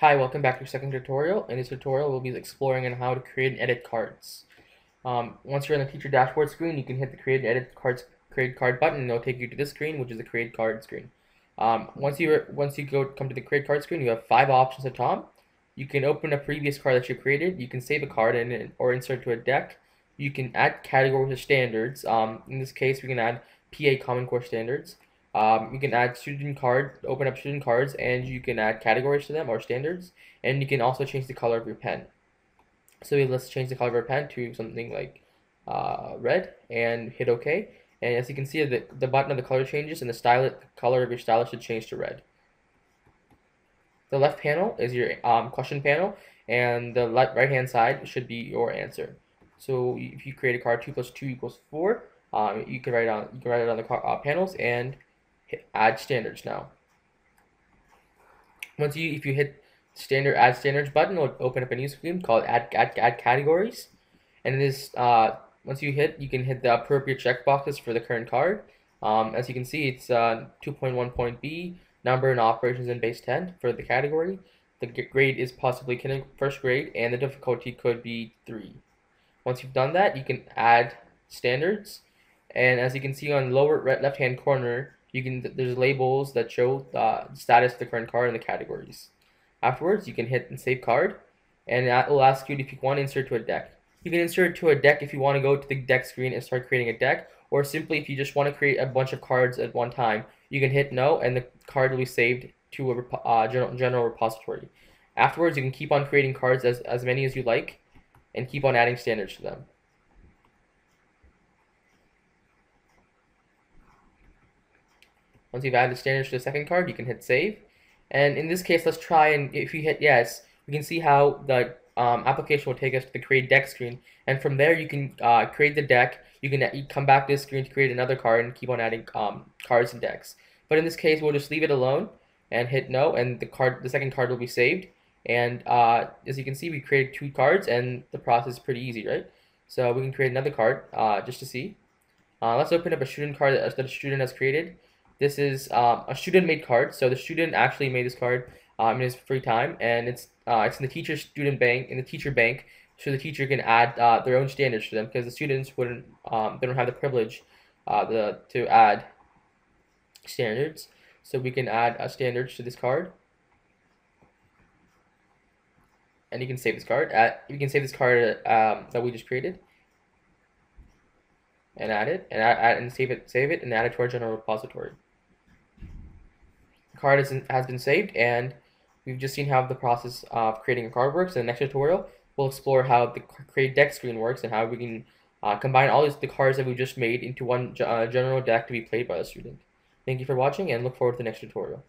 Hi, welcome back to your second tutorial. In this tutorial, we'll be exploring on how to create and edit cards. Once you're on the teacher dashboard screen, you can hit the create card button, and it'll take you to this screen, which is the create card screen. Once you come to the create card screen, you have 5 options at the top. You can open a previous card that you created. You can save a card or insert to a deck. You can add categories or standards. In this case, we can add PA Common Core standards. You can add open up student cards, and you can add categories to them or standards, and you can also change the color of your pen. So let's change the color of our pen to something like red and hit OK. And as you can see, the button of the color changes, and the color of your stylus should change to red. The left panel is your question panel, and the right hand side should be your answer. So if you create a card 2 plus 2 equals 4, you can write it on the panels and add standards now. If you hit add standards button, it'll open up a new screen called add categories. And once you can hit the appropriate checkboxes for the current card. As you can see, it's 2.1.B, number and operations in base 10 for the category. The grade is possibly first grade, and the difficulty could be 3. Once you've done that, you can add standards. And as you can see on the lower left hand corner, there's labels that show the status of the current card and the categories. Afterwards, you can hit and save card, and that will ask you if you want to insert to a deck. You can insert to a deck if you want to go to the deck screen and start creating a deck, or simply if you just want to create a bunch of cards at one time, you can hit no, and the card will be saved to a general repository. Afterwards, you can keep on creating cards as many as you like, and keep on adding standards to them. Once you've added the standards to the second card, you can hit save. And in this case, let's try, and if you hit yes, we can see how the application will take us to the create deck screen. And from there, you can create the deck. You can come back to this screen to create another card and keep on adding cards and decks. But in this case, we'll just leave it alone and hit no, and the second card will be saved. And as you can see, we created 2 cards, and the process is pretty easy, right? So we can create another card just to see. Let's open up a student card that a student has created. This is a student-made card, so the student actually made this card in his free time, and it's in the teacher bank, so the teacher can add their own standards to them, because the students they don't have the privilege to add standards. So we can add standards to this card, and you can save this card. You can save this card that we just created, and add it, and save it, and add it to our general repository. Card has been saved, and we've just seen how the process of creating a card works. In the next tutorial, we'll explore how the create deck screen works and how we can combine all the cards that we just made into one general deck to be played by the student. Thank you for watching, and look forward to the next tutorial.